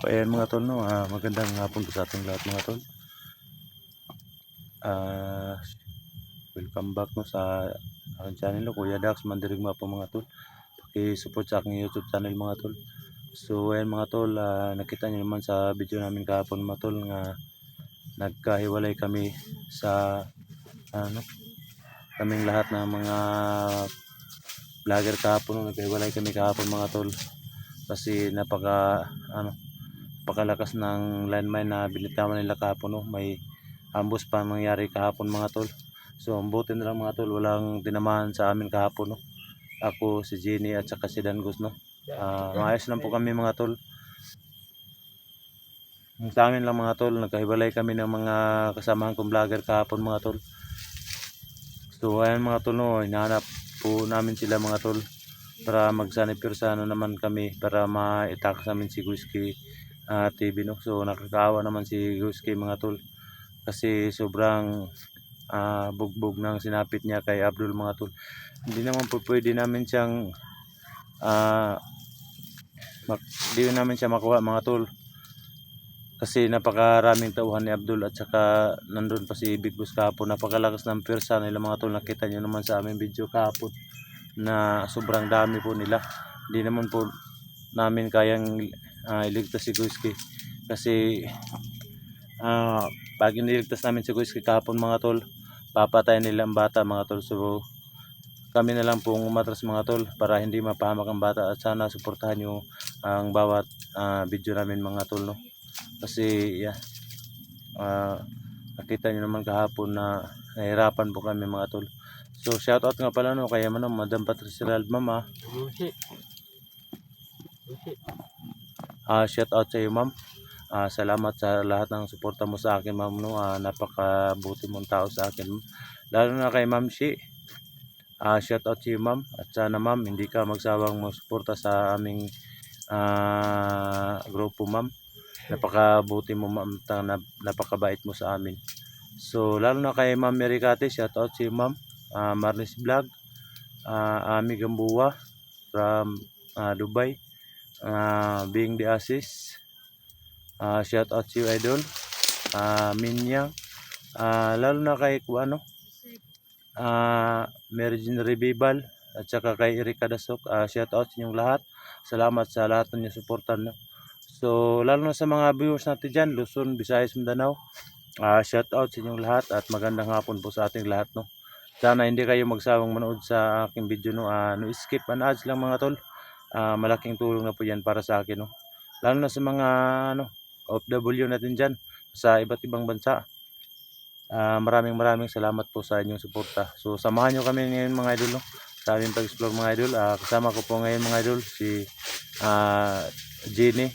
So ayan mga tol, no, magandang hapon po sa ating lahat mga tol. Welcome back no sa aking channel, no, Kuya Dax Mandirigma po mga tol. Paki-support sa aking YouTube channel mga tol. So ayan mga tol, nakita niyo naman sa video namin kahapon mga tol nga nagkahiwalay kami sa kaming lahat ng mga vlogger kahapon, no, nagkahiwalay kami kahapon mga tol. Kasi napakalakas ng landmine na binitawan nila kahapon, no. May ambos pa nangyari kahapon mga tol. So buti na lang mga tol, walang tinamaan sa amin kahapon, no. Ako, si Jenny at saka si Dangos, no. Maayos lang po kami mga tol. Sa amin lang mga tol, nagkahiwalay kami ng mga kasamahan kong vlogger kahapon mga tol. So ayan mga tol, no, hinahanap po namin sila mga tol para magsanipirsa naman kami para maitakas namin si Guski TV, no. So nakakaawa naman si Guski mga tol kasi sobrang bugbog ng sinapit niya kay Abdul mga tol. Hindi naman po pwede namin siyang hindi namin siya makuha mga tol kasi napakaraming tauhan ni Abdul at saka nandun pa si Big Boss kahapon. Napakalakas ng pwersa nila mga tol. Nakita nyo naman sa aming video kahapon na sobrang dami po nila. Hindi naman po namin kayang iligtas si Guski kasi pag iniligtas namin si Guski kahapon mga tol, papatayin nila ang bata mga tol. So kami na lang pong umatras mga tol para hindi mapahamak ang bata at sana suportahan nyo ang bawat video namin mga tol, no. Kasi nakita nyo naman kahapon na nahirapan po kami mga tol. So shoutout nga pala, no, kaya Madam Patricia Ma'am, shoutout sa iyo ma'am. Salamat sa lahat ng suporta mo sa akin ma'am, no. Napakabuti mong tao sa akin, lalo na kay Ma'am Shi. Shoutout sa iyo ma'am at sana ma'am hindi ka magsawang magsuporta sa aming grupo ma'am. Napakabuti mo ma'am, napakabait mo sa amin. So lalo na kay Ma'am Mericate, shoutout sa iyo ma'am. Marlis Vlog, Ami Gambuwa from Dubai, Being the Assist, shout out to you idol, Minyang, lalo na kay Mergin Revival at saka kay Erika Dasok, shout out sa inyong lahat. Salamat sa lahat ng suportan, no? So lalo na sa mga viewers natin dyan, Luzon, Visayas, Mindanao, shout out sa inyong lahat at magandang hapon po sa ating lahat, no. Sana hindi kayo magsawang manood sa aking video, no. No skip and ads lang mga tol. Malaking tulong na po yan para sa akin, no. Lalo na sa mga OFW natin dyan sa iba't ibang bansa. Maraming salamat po sa inyong suporta. So samahan nyo kami ngayon mga idol, no, sa aming pag-explore mga idol. Kasama ko po ngayon mga idol si Jenny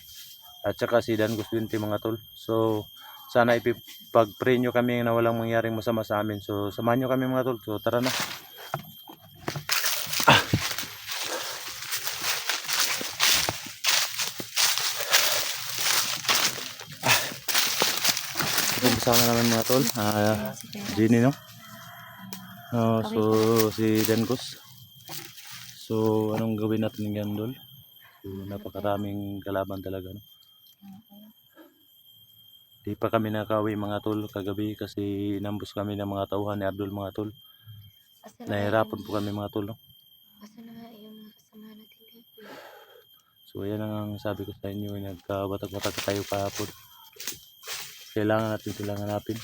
at saka si Dangos 20 mga tol. So sana ipag-pray nyo kami na walang mangyaring masama sa amin. So samahan nyo kami mga tol. So tara na. Kasama naman mga tol, Jenny, no. So si Dangos. So anong gawin natin ngayon dol? So napakaraming kalaban talaga, no. Di pa kami nakauwi mga tol kagabi kasi inambus kami ng mga tauhan ni Abdul mga tol. Nahirapan po kami mga tol, no. So yan ang sabi ko sa inyo, nagkabatag-batag tayo kahapon. Kailangan natin silang hanapin.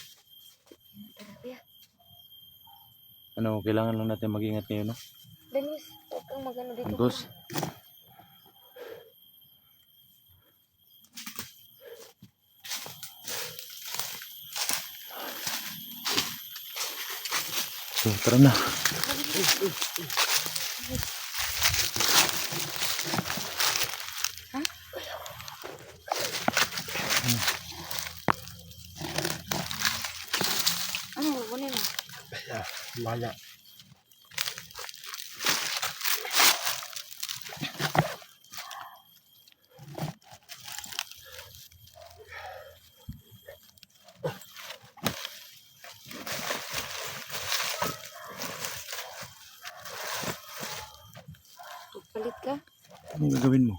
Kailangan lang natin mag-ingat ngayon, no. Dennis, huwag kang mag-ano dito. Dangos. So, tara na. Ano, kunin mo? Wala. Magpalit ka? Anong gagawin mo?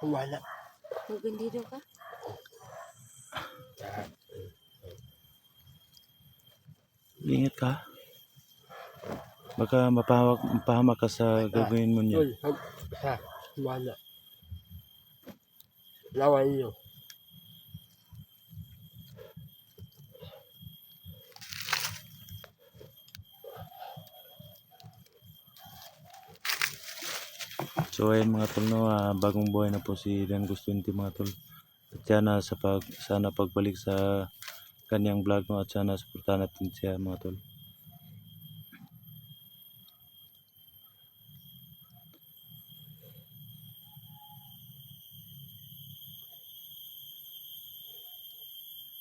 Wala. Magbandido ka? Ingat ka. Baka mapahamak ka sa gagawin mo niya. Wala. Lawan niyo. So ayun mga tol, no, bagong buhay na po si Dangos 20 mga tol. At sana pagbalik sa kanyang vlog, no, at sana suportahan natin siya mga tol.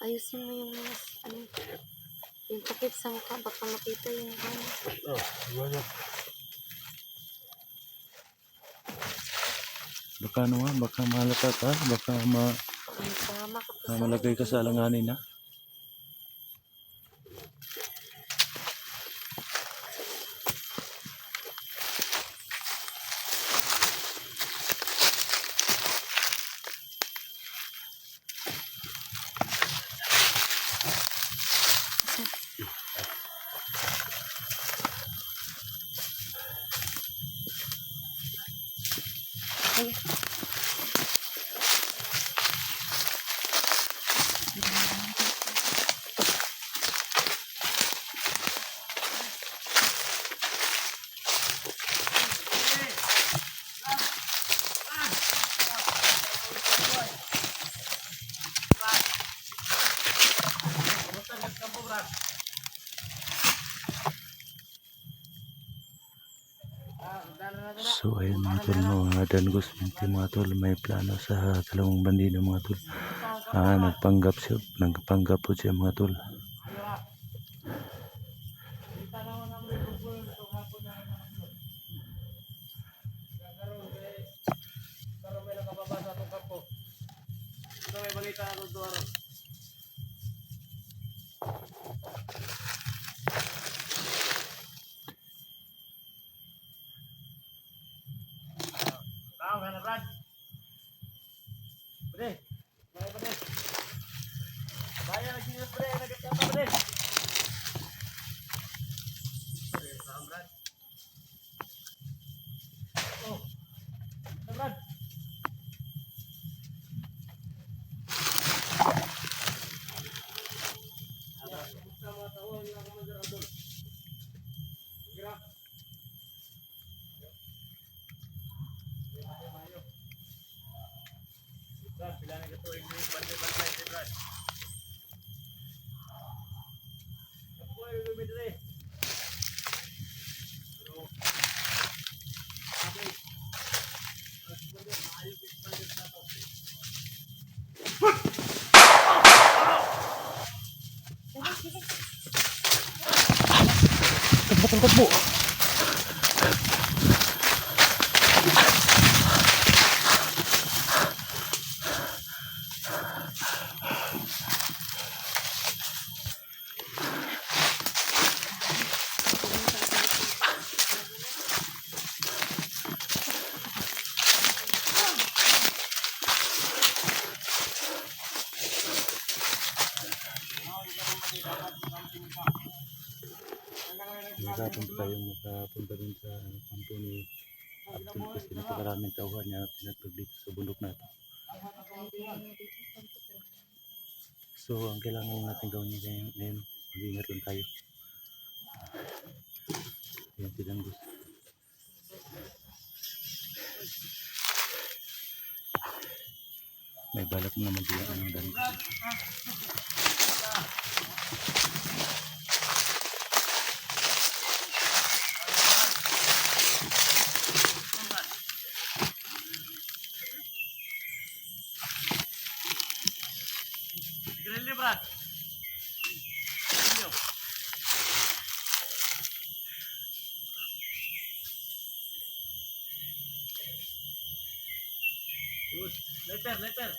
Ayusin mo yung mga, ano, yung takip sa mukha. Baka makita yung ano. Wala. Baka ano nga, baka mahalata ka, baka May tama ka pa sa malagay ka sa alanganin na. Ay, So ayun mga tol, no, Dangos 20 mga tol, may plano sa dalawang bandido mga tol. Nagpanggap po siya mga tol. Takbo. Nagkapunta tayo makapunta rin sa kampo ni Abdul kasi napakaraming tauhan niya pinatag dito sa bundok na ito. So ang kailangan natin gawin ngayon, mag-ingat lang tayo. Yan si Dangos. May balak naman din ang Dangos. Later, later.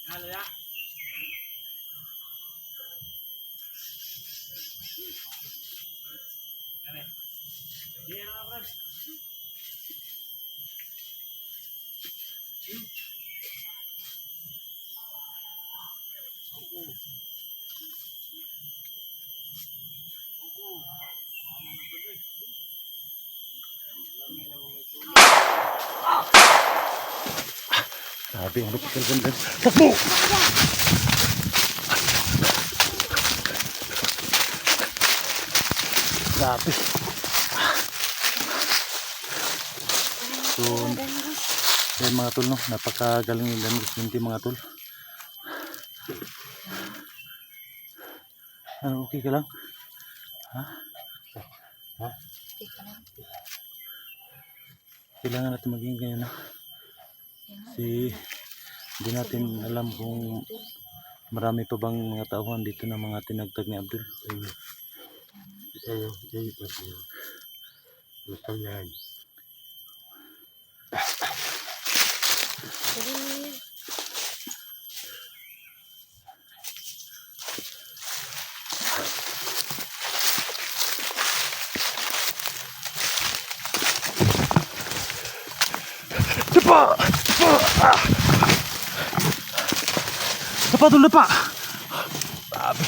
Halo ya. Ini. Dia apa? Grabe ang lupit ng ganda. Takbo! Grabe. So, yan mga tol, no? Napakagaling yung langgis yung mga tol. Ano, okay ka lang? Ha? Okay ka lang. Kailangan natin maging ganyan na. Kasi hindi natin alam kung marami pa bang mga tauhan dito na mga tinagtag ni Abdul. Ano, yun pa siya. Gusto niyan. Dali. Dapa! Dapa tol, dapa! Grabe.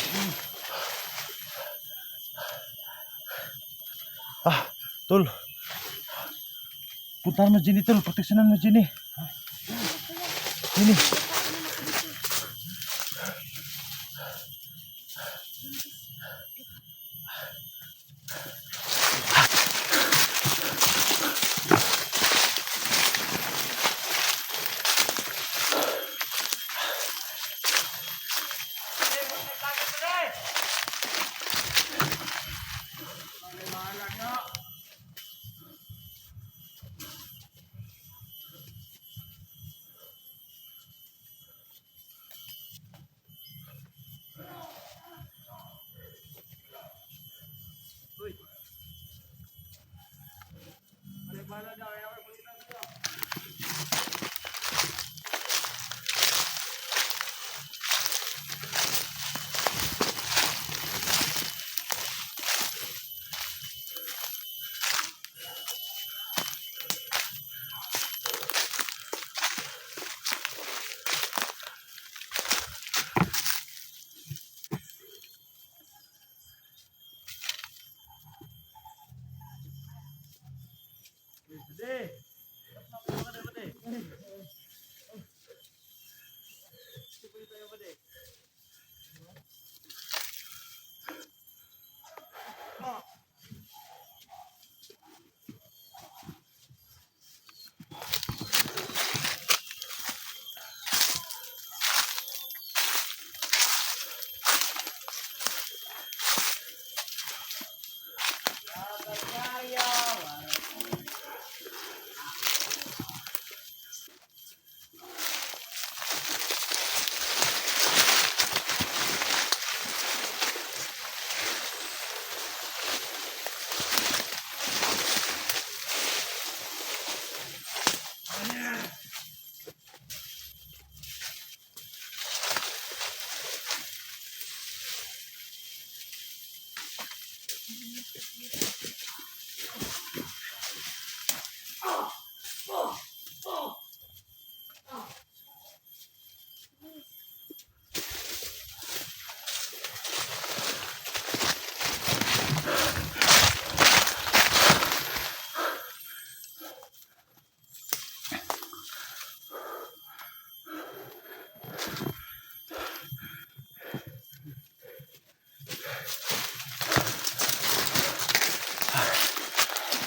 Tol. Puntahan mo Jenny tol, proteksyonan mo Jenny. Jenny.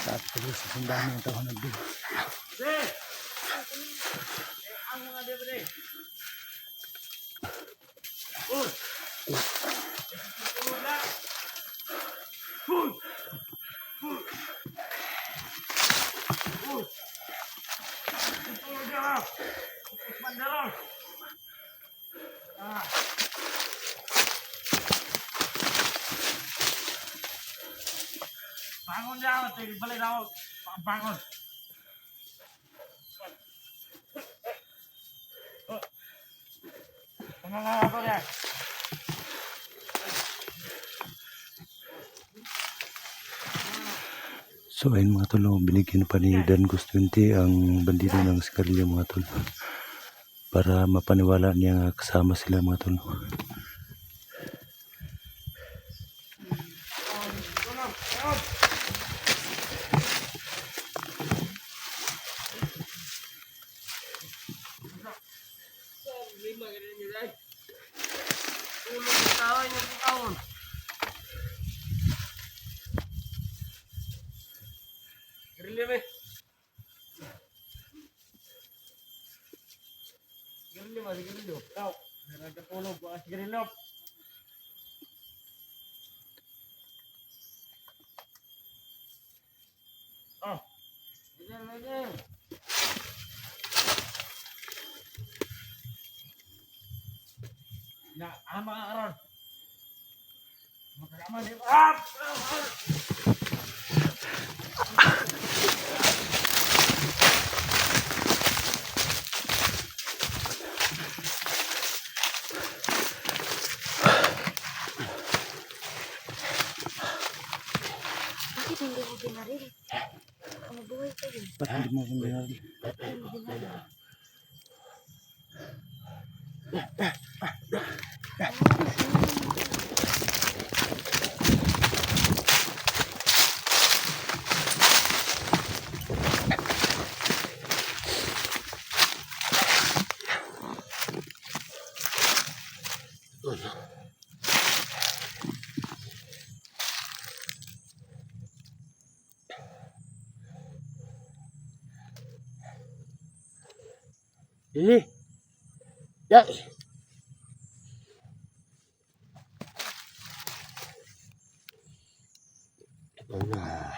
Tapos ang dami ng tao nagdun. Bangun dia, balik daw. Bangun. So ayun mga tol, binigyan pa ni Dan Gustunti ang bandido ng sigarilyo mga tol. Para mapaniwala niya nga kasama sila mga tol. Bakit hindi mo binaril? Ang buhay ka yun. Ba't hindi mo binaril? Hindi mo binaril. Ini. Ya. Allah.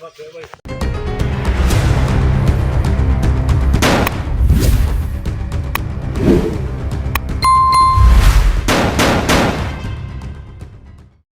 What